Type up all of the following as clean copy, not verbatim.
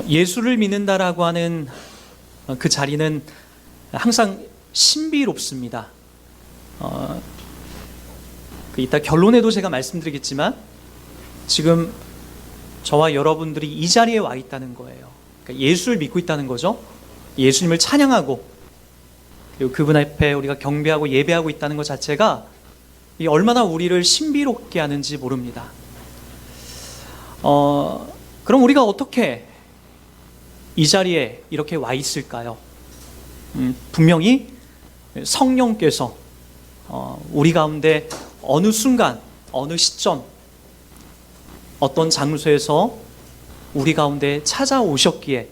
예수를 믿는다라고 하는 그 자리는 항상 신비롭습니다. 이따 결론에도 제가 말씀드리겠지만 지금 저와 여러분들이 이 자리에 와 있다는 거예요. 그러니까 예수를 믿고 있다는 거죠. 예수님을 찬양하고 그리고 그분 앞에 우리가 경배하고 예배하고 있다는 것 자체가 이게 얼마나 우리를 신비롭게 하는지 모릅니다. 그럼 우리가 어떻게 이 자리에 이렇게 와 있을까요? 분명히 성령께서 우리 가운데 어느 순간, 어느 시점, 어떤 장소에서 우리 가운데 찾아오셨기에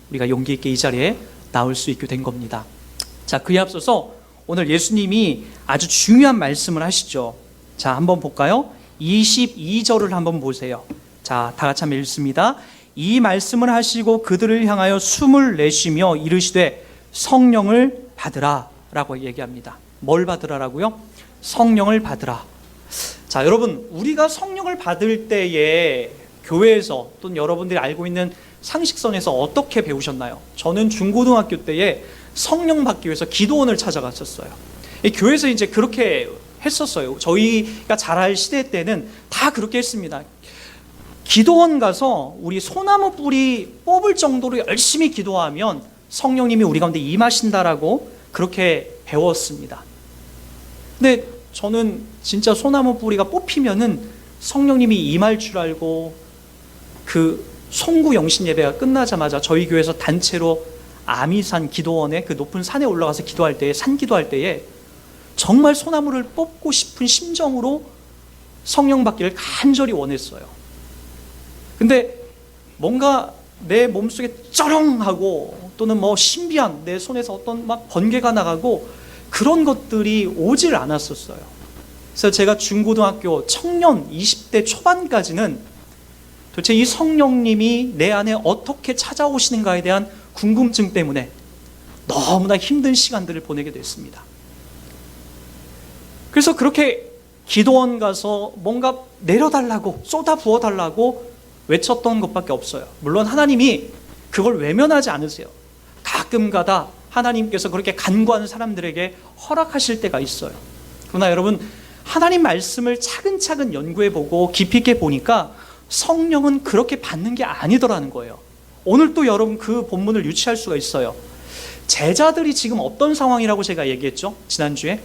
우리가 용기 있게 이 자리에 나올 수 있게 된 겁니다. 자, 그에 앞서서 오늘 예수님이 아주 중요한 말씀을 하시죠. 자, 한번 볼까요? 22절을 한번 보세요. 자, 다 같이 한번 읽습니다. 이 말씀을 하시고 그들을 향하여 숨을 내쉬며 이르시되 성령을 받으라 라고 얘기합니다. 뭘 받으라라고요? 성령을 받으라. 자, 여러분, 우리가 성령을 받을 때에 교회에서 또는 여러분들이 알고 있는 상식선에서 어떻게 배우셨나요? 저는 중고등학교 때에 성령 받기 위해서 기도원을 찾아갔었어요. 교회에서 이제 그렇게 했었어요. 저희가 자랄 시대 때는 다 그렇게 했습니다. 기도원 가서 우리 소나무 뿌리 뽑을 정도로 열심히 기도하면 성령님이 우리 가운데 임하신다라고 그렇게 배웠습니다. 근데 저는 진짜 소나무 뿌리가 뽑히면은 성령님이 임할 줄 알고 그 송구 영신 예배가 끝나자마자 저희 교회에서 단체로 아미산 기도원에 그 높은 산에 올라가서 기도할 때에 산기도할 때에 정말 소나무를 뽑고 싶은 심정으로 성령 받기를 간절히 원했어요. 근데 뭔가 내 몸속에 쩌렁하고 또는 뭐 신비한 내 손에서 어떤 막 번개가 나가고 그런 것들이 오질 않았었어요. 그래서 제가 중고등학교 청년 20대 초반까지는 도대체 이 성령님이 내 안에 어떻게 찾아오시는가에 대한 궁금증 때문에 너무나 힘든 시간들을 보내게 됐습니다. 그래서 그렇게 기도원 가서 뭔가 내려달라고 쏟아 부어달라고 외쳤던 것밖에 없어요. 물론 하나님이 그걸 외면하지 않으세요. 가끔가다 하나님께서 그렇게 간구하는 사람들에게 허락하실 때가 있어요. 그러나 여러분, 하나님 말씀을 차근차근 연구해보고 깊이 있게 보니까 성령은 그렇게 받는 게 아니더라는 거예요. 오늘 또 여러분 그 본문을 유치할 수가 있어요. 제자들이 지금 어떤 상황이라고 제가 얘기했죠? 지난주에.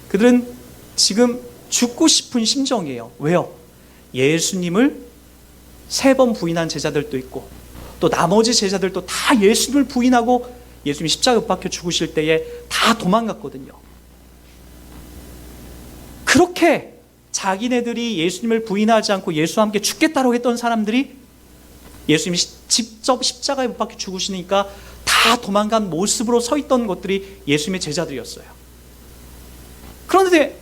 그들은 지금 죽고 싶은 심정이에요. 왜요? 예수님을 3번 부인한 제자들도 있고 또 나머지 제자들도 다 예수님을 부인하고 예수님이 십자가에 못 박혀 죽으실 때에 다 도망갔거든요. 그렇게 자기네들이 예수님을 부인하지 않고 예수와 함께 죽겠다고 했던 사람들이 예수님이 직접 십자가에 못 박혀 죽으시니까 다 도망간 모습으로 서 있던 것들이 예수님의 제자들이었어요. 그런데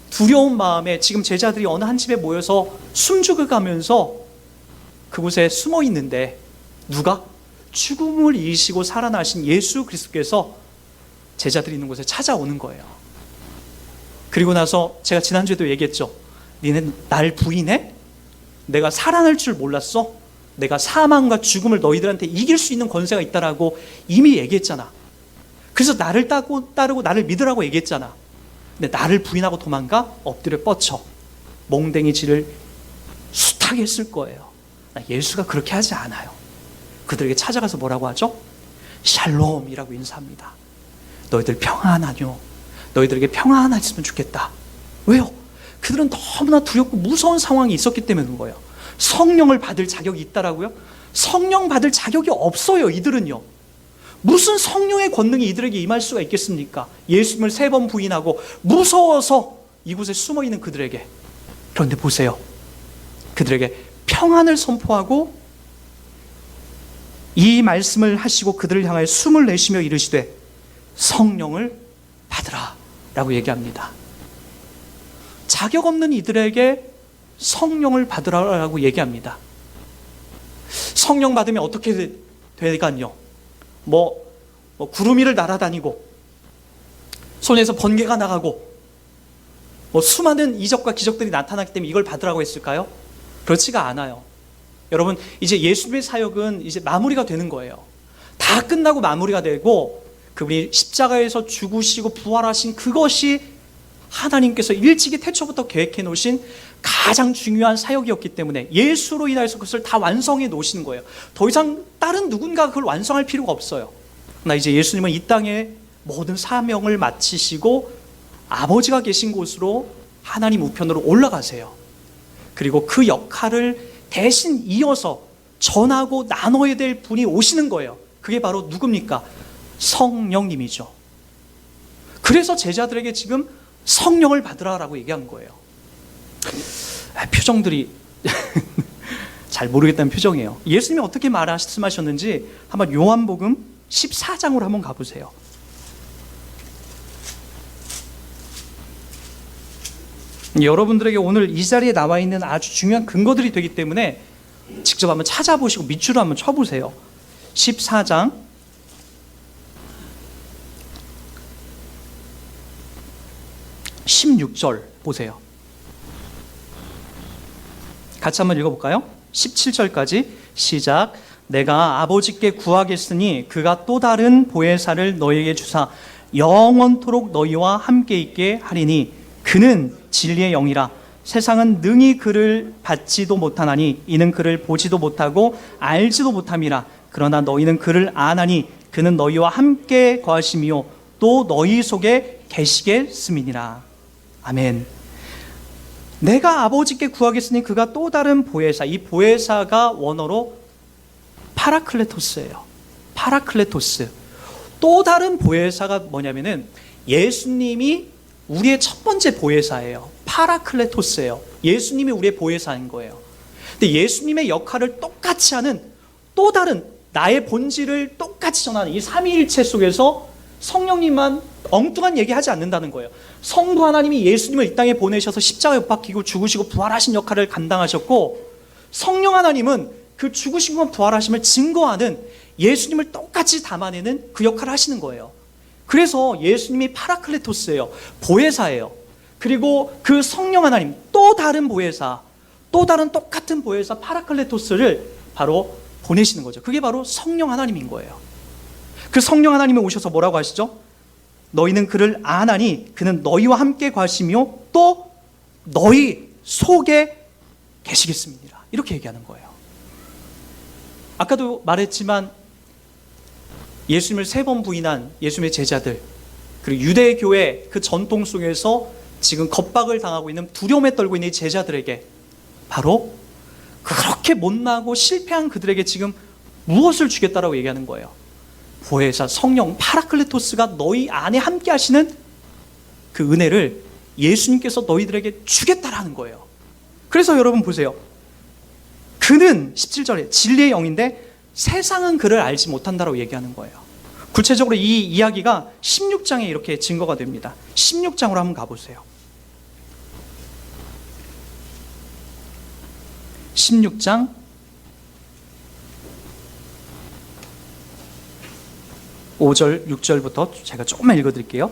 두려운 마음에 지금 제자들이 어느 한 집에 모여서 숨죽여 가면서 그곳에 숨어 있는데 누가? 죽음을 이기시고 살아나신 예수 그리스도께서 제자들이 있는 곳에 찾아오는 거예요. 그리고 나서 제가 지난주에도 얘기했죠. 니네 날 부인해? 내가 살아날 줄 몰랐어? 내가 사망과 죽음을 너희들한테 이길 수 있는 권세가 있다라고 이미 얘기했잖아. 그래서 나를 따르고 나를 믿으라고 얘기했잖아. 근데 나를 부인하고 도망가? 엎드려 뻗쳐 몽댕이질을 숱하게 했을 거예요. 예수가 그렇게 하지 않아요. 그들에게 찾아가서 뭐라고 하죠? 샬롬이라고 인사합니다. 너희들 평안하뇨. 너희들에게 평안했으면 좋겠다. 왜요? 그들은 너무나 두렵고 무서운 상황이 있었기 때문에 그런 거예요. 성령을 받을 자격이 있다라고요? 성령 받을 자격이 없어요. 이들은요. 무슨 성령의 권능이 이들에게 임할 수가 있겠습니까? 예수님을 3번 부인하고 무서워서 이곳에 숨어있는 그들에게. 그런데 보세요. 그들에게 평안을 선포하고 이 말씀을 하시고 그들을 향하여 숨을 내쉬며 이르시되 성령을 받으라 라고 얘기합니다. 자격 없는 이들에게 성령을 받으라고 얘기합니다. 성령 받으면 어떻게 되간요? 뭐 구름 위를 날아다니고 손에서 번개가 나가고 수많은 이적과 기적들이 나타났기 때문에 이걸 받으라고 했을까요? 그렇지가 않아요. 여러분, 이제 예수님의 사역은 이제 마무리가 되는 거예요. 다 끝나고 마무리가 되고, 그분이 십자가에서 죽으시고 부활하신 그것이 하나님께서 일찍이 태초부터 계획해 놓으신 가장 중요한 사역이었기 때문에 예수로 인하여서 그것을 다 완성해 놓으시는 거예요. 더 이상 다른 누군가가 그걸 완성할 필요가 없어요. 그러나 이제 예수님은 이 땅에 모든 사명을 마치시고 아버지가 계신 곳으로 하나님 우편으로 올라가세요. 그리고 그 역할을 대신 이어서 전하고 나눠야 될 분이 오시는 거예요. 그게 바로 누굽니까? 성령님이죠. 그래서 제자들에게 지금 성령을 받으라라고 얘기한 거예요. 표정들이 잘 모르겠다는 표정이에요. 예수님이 어떻게 말씀하셨는지 한번 요한복음 14장으로 한번 가보세요. 여러분들에게 오늘 이 자리에 나와 있는 아주 중요한 근거들이 되기 때문에 직접 한번 찾아보시고 밑줄을 한번 쳐보세요. 14장 16절 보세요. 같이 한번 읽어볼까요? 17절까지 시작. 내가 아버지께 구하겠으니 그가 또 다른 보혜사를 너희에게 주사 영원토록 너희와 함께 있게 하리니 그는 진리의 영이라. 세상은 능히 그를 받지도 못하나니 이는 그를 보지도 못하고 알지도 못함이라. 그러나 너희는 그를 아나니 그는 너희와 함께 거하심이요 또 너희 속에 계시겠음이니라. 아멘. 내가 아버지께 구하겠으니 그가 또 다른 보혜사. 이 보혜사가 원어로 파라클레토스예요. 파라클레토스. 또 다른 보혜사가 뭐냐면은 예수님이 우리의 첫 번째 보혜사예요. 파라클레토스예요. 예수님이 우리의 보혜사인 거예요. 근데 예수님의 역할을 똑같이 하는 또 다른 나의 본질을 똑같이 전하는 이 삼위일체 속에서 성령님만 엉뚱한 얘기하지 않는다는 거예요. 성부 하나님이 예수님을 이 땅에 보내셔서 십자가에 못 박히고 죽으시고 부활하신 역할을 감당하셨고, 성령 하나님은 그 죽으시고 부활하심을 증거하는 예수님을 똑같이 담아내는 그 역할을 하시는 거예요. 그래서 예수님이 파라클레토스예요. 보혜사예요. 그리고 그 성령 하나님, 또 다른 보혜사, 또 다른 똑같은 보혜사 파라클레토스를 바로 보내시는 거죠. 그게 바로 성령 하나님인 거예요. 그 성령 하나님이 오셔서 뭐라고 하시죠? 너희는 그를 아나니 그는 너희와 함께 거하시며 또 너희 속에 계시겠습니다. 이렇게 얘기하는 거예요. 아까도 말했지만 예수님을 3번 부인한 예수님의 제자들, 그리고 유대교회 그 전통 속에서 지금 겁박을 당하고 있는, 두려움에 떨고 있는 이 제자들에게 바로 그렇게 못나고 실패한 그들에게 지금 무엇을 주겠다라고 얘기하는 거예요? 보혜사 성령 파라클레토스가 너희 안에 함께 하시는 그 은혜를 예수님께서 너희들에게 주겠다라는 거예요. 그래서 여러분 보세요. 그는 17절에 진리의 영인데 세상은 그를 알지 못한다라고 얘기하는 거예요. 구체적으로 이 이야기가 16장에 이렇게 증거가 됩니다. 16장으로 한번 가보세요. 16장 5절, 6절부터 제가 조금만 읽어드릴게요.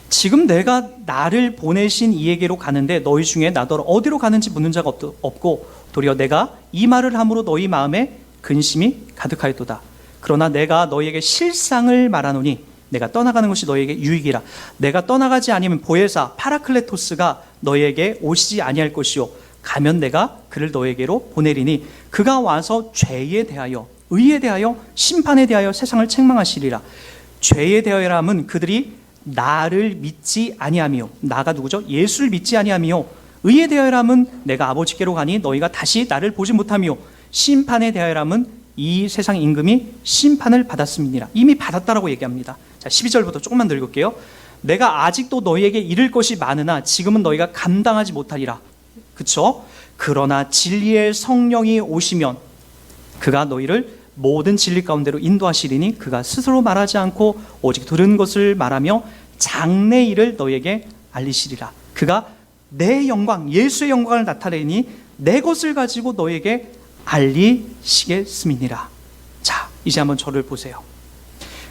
지금 내가 나를 보내신 이에게로 가는데 너희 중에 나더러 어디로 가는지 묻는 자가 없고 도리어 내가 이 말을 함으로 너희 마음에 근심이 가득하였도다. 그러나 내가 너희에게 실상을 말하노니 내가 떠나가는 것이 너희에게 유익이라. 내가 떠나가지 아니면 보혜사 파라클레토스가 너희에게 오시지 아니할 것이요 가면 내가 그를 너희에게로 보내리니 그가 와서 죄에 대하여 의에 대하여 심판에 대하여 세상을 책망하시리라. 죄에 대하여라면 그들이 나를 믿지 아니하며, 나가 누구죠? 예수를 믿지 아니하며, 의에 대하여라면 내가 아버지께로 가니 너희가 다시 나를 보지 못하며, 심판에 대하여라면 이 세상 임금이 심판을 받았음이니라. 이미 받았다라고 얘기합니다. 자, 12절부터 조금만 더 읽을게요. 내가 아직도 너희에게 이를 것이 많으나 지금은 너희가 감당하지 못하리라. 그쵸? 그러나 진리의 성령이 오시면 그가 너희를 모든 진리 가운데로 인도하시리니 그가 스스로 말하지 않고 오직 들은 것을 말하며 장래 일을 너희에게 알리시리라. 그가 내 영광, 예수의 영광을 나타내니 내 것을 가지고 너희에게 알리시겠음이니라. 자, 이제 한번 저를 보세요.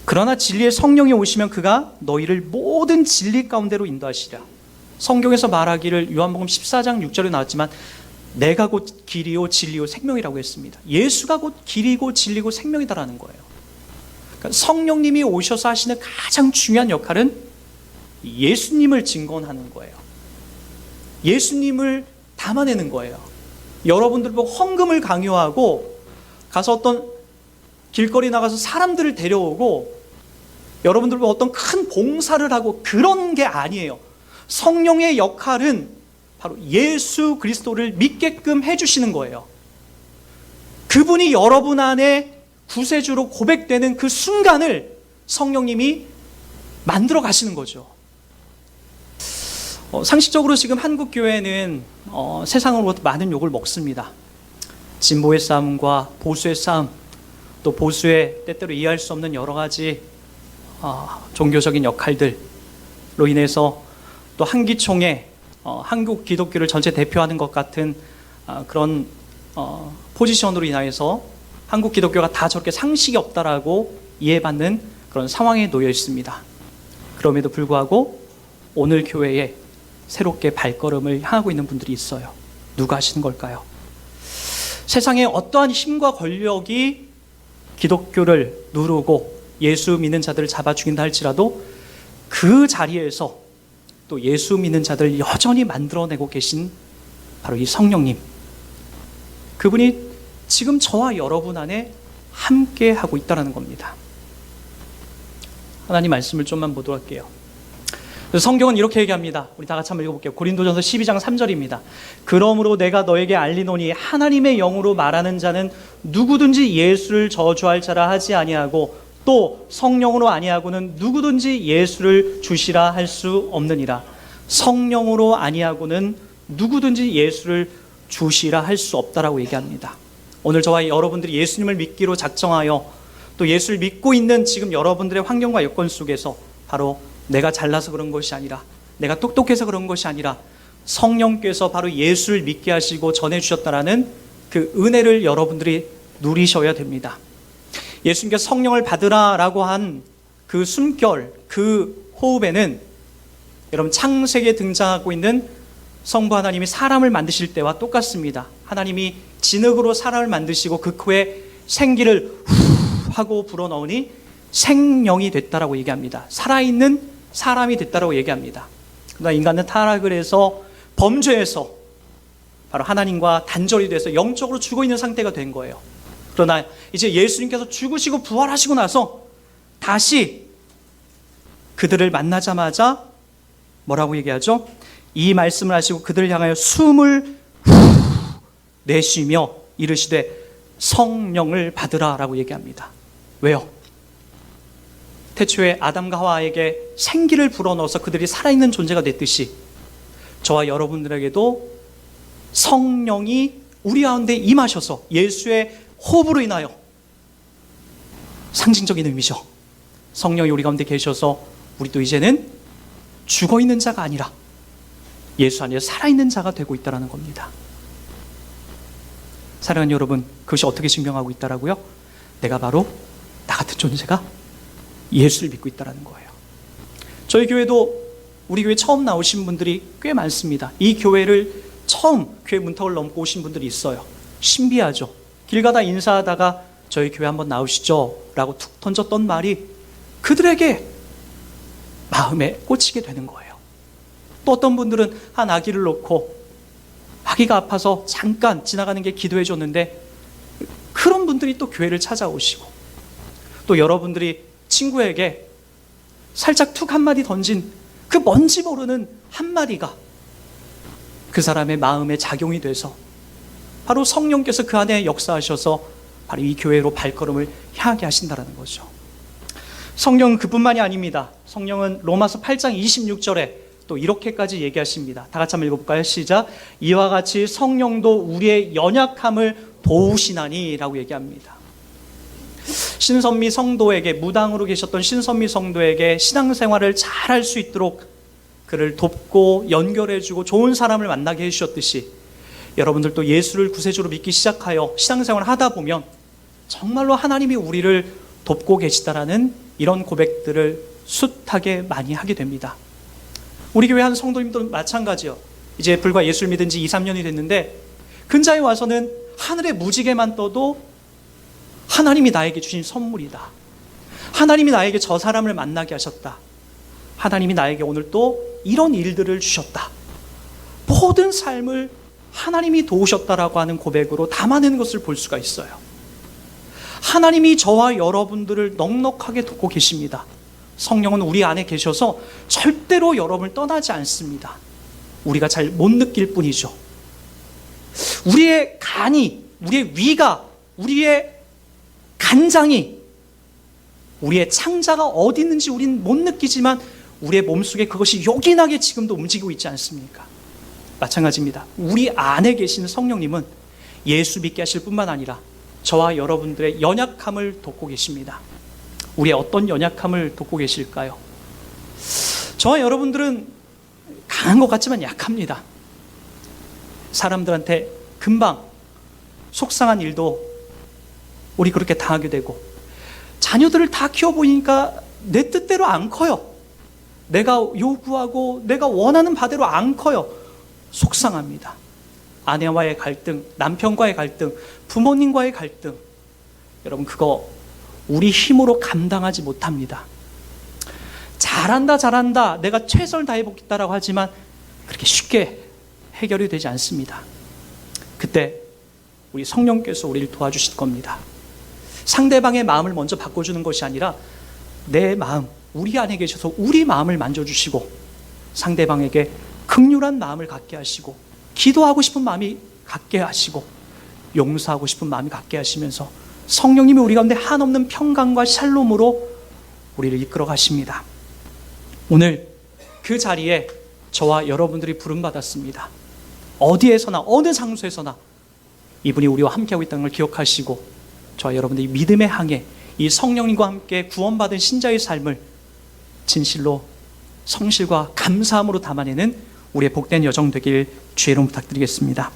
그러나 진리의 성령이 오시면 그가 너희를 모든 진리 가운데로 인도하시리라. 성경에서 말하기를 요한복음 14장 6절에 나왔지만 내가 곧 길이요 진리요 생명이라고 했습니다. 예수가 곧 길이고 진리고 생명이다라는 거예요. 그러니까 성령님이 오셔서 하시는 가장 중요한 역할은 예수님을 증거하는 거예요. 예수님을 담아내는 거예요. 여러분들 보고 헌금을 강요하고 가서 어떤 길거리 나가서 사람들을 데려오고 여러분들 보고 어떤 큰 봉사를 하고 그런 게 아니에요. 성령의 역할은 바로 예수 그리스도를 믿게끔 해주시는 거예요. 그분이 여러분 안에 구세주로 고백되는 그 순간을 성령님이 만들어 가시는 거죠. 상식적으로 지금 한국 교회는 세상으로부터 많은 욕을 먹습니다. 진보의 싸움과 보수의 싸움, 또 보수의 때때로 이해할 수 없는 여러 가지 종교적인 역할들로 인해서 또 한기총에 한국 기독교를 전체 대표하는 것 같은 그런 포지션으로 인하여서 한국 기독교가 다 저렇게 상식이 없다라고 이해받는 그런 상황에 놓여 있습니다. 그럼에도 불구하고 오늘 교회에 새롭게 발걸음을 향하고 있는 분들이 있어요. 누가 하시는 걸까요? 세상에 어떠한 힘과 권력이 기독교를 누르고 예수 믿는 자들을 잡아 죽인다 할지라도 그 자리에서 또 예수 믿는 자들을 여전히 만들어내고 계신 바로 이 성령님, 그분이 지금 저와 여러분 안에 함께 하고 있다는 겁니다. 하나님 말씀을 좀만 보도록 할게요. 성경은 이렇게 얘기합니다. 우리 다 같이 한번 읽어볼게요. 고린도전서 12장 3절입니다. 그러므로 내가 너에게 알리노니 하나님의 영으로 말하는 자는 누구든지 예수를 저주할 자라 하지 아니하고 또 성령으로 아니하고는 누구든지 예수를 주시라 할 수 없느니라. 성령으로 아니하고는 누구든지 예수를 주시라 할 수 없다라고 얘기합니다. 오늘 저와 여러분들이 예수님을 믿기로 작정하여 또 예수를 믿고 있는 지금 여러분들의 환경과 여건 속에서 바로 내가 잘나서 그런 것이 아니라 내가 똑똑해서 그런 것이 아니라 성령께서 바로 예수를 믿게 하시고 전해주셨다라는 그 은혜를 여러분들이 누리셔야 됩니다. 예수님께서 성령을 받으라라고 한 그 숨결, 그 호흡에는 여러분 창세기에 등장하고 있는 성부 하나님이 사람을 만드실 때와 똑같습니다. 하나님이 진흙으로 사람을 만드시고 그 코에 생기를 후 하고 불어넣으니 생명이 됐다라고 얘기합니다. 살아있는 사람이 됐다라고 얘기합니다. 그러나 인간은 타락을 해서 범죄해서 바로 하나님과 단절이 돼서 영적으로 죽어 있는 상태가 된 거예요. 그러나 이제 예수님께서 죽으시고 부활하시고 나서 다시 그들을 만나자마자 뭐라고 얘기하죠? 이 말씀을 하시고 그들을 향하여 숨을 내쉬며 이르시되 성령을 받으라라고 얘기합니다. 왜요? 태초에 아담과 하와에게 생기를 불어넣어서 그들이 살아있는 존재가 됐듯이 저와 여러분들에게도 성령이 우리 가운데 임하셔서 예수의 호흡으로 인하여 상징적인 의미죠. 성령이 우리 가운데 계셔서 우리도 이제는 죽어있는 자가 아니라 예수 안에 살아있는 자가 되고 있다는 겁니다. 사랑하는 여러분, 그것이 어떻게 증명하고 있다라고요? 내가 바로 나 같은 존재가 예수를 믿고 있다는 거예요. 저희 교회도 우리 교회 처음 나오신 분들이 꽤 많습니다. 이 교회를 처음 교회 문턱을 넘고 오신 분들이 있어요. 신비하죠. 길 가다 인사하다가 저희 교회 한번 나오시죠 라고 툭 던졌던 말이 그들에게 마음에 꽂히게 되는 거예요. 또 어떤 분들은 한 아기를 놓고 아기가 아파서 잠깐 지나가는 게 기도해 줬는데 그런 분들이 또 교회를 찾아오시고 또 여러분들이 친구에게 살짝 툭 한마디 던진 그 뭔지 모르는 한마디가 그 사람의 마음에 작용이 돼서 바로 성령께서 그 안에 역사하셔서 바로 이 교회로 발걸음을 향하게 하신다는 거죠. 성령은 그뿐만이 아닙니다. 성령은 로마서 8장 26절에 또 이렇게까지 얘기하십니다. 다 같이 한번 읽어볼까요? 시작. 이와 같이 성령도 우리의 연약함을 도우시나니 라고 얘기합니다. 신선미 성도에게, 무당으로 계셨던 신선미 성도에게 신앙생활을 잘할 수 있도록 그를 돕고 연결해주고 좋은 사람을 만나게 해주셨듯이 여러분들도 예수를 구세주로 믿기 시작하여 신앙생활을 하다 보면 정말로 하나님이 우리를 돕고 계시다라는 이런 고백들을 숱하게 많이 하게 됩니다. 우리 교회 한 성도님도 마찬가지요. 이제 불과 예수를 믿은 지 2, 3년이 됐는데 근자에 와서는 하늘의 무지개만 떠도 하나님이 나에게 주신 선물이다. 하나님이 나에게 저 사람을 만나게 하셨다. 하나님이 나에게 오늘 또 이런 일들을 주셨다. 모든 삶을 하나님이 도우셨다라고 하는 고백으로 담아내는 것을 볼 수가 있어요. 하나님이 저와 여러분들을 넉넉하게 돕고 계십니다. 성령은 우리 안에 계셔서 절대로 여러분을 떠나지 않습니다. 우리가 잘 못 느낄 뿐이죠. 우리의 간이, 우리의 위가, 우리의 간장이, 우리의 창자가 어디 있는지 우리는 못 느끼지만 우리의 몸속에 그것이 요긴하게 지금도 움직이고 있지 않습니까? 마찬가지입니다. 우리 안에 계시는 성령님은 예수 믿게 하실 뿐만 아니라 저와 여러분들의 연약함을 돕고 계십니다. 우리의 어떤 연약함을 돕고 계실까요? 저와 여러분들은 강한 것 같지만 약합니다. 사람들한테 금방 속상한 일도 우리 그렇게 당하게 되고, 자녀들을 다 키워보니까 내 뜻대로 안 커요. 내가 요구하고 내가 원하는 바대로 안 커요. 속상합니다. 아내와의 갈등, 남편과의 갈등, 부모님과의 갈등, 여러분 그거 우리 힘으로 감당하지 못합니다. 잘한다 내가 최선을 다해보겠다라고 하지만 그렇게 쉽게 해결이 되지 않습니다. 그때 우리 성령께서 우리를 도와주실 겁니다. 상대방의 마음을 먼저 바꿔주는 것이 아니라 내 마음, 우리 안에 계셔서 우리 마음을 만져주시고 상대방에게 긍휼한 마음을 갖게 하시고 기도하고 싶은 마음이 갖게 하시고 용서하고 싶은 마음이 갖게 하시면서 성령님이 우리 가운데 한없는 평강과 샬롬으로 우리를 이끌어 가십니다. 오늘 그 자리에 저와 여러분들이 부름받았습니다. 어디에서나 어느 장소에서나 이분이 우리와 함께하고 있다는 걸 기억하시고 저와 여러분들이 믿음의 항해, 이 성령님과 함께 구원받은 신자의 삶을 진실로 성실과 감사함으로 담아내는 우리의 복된 여정 되길 주의 이름 부탁드리겠습니다.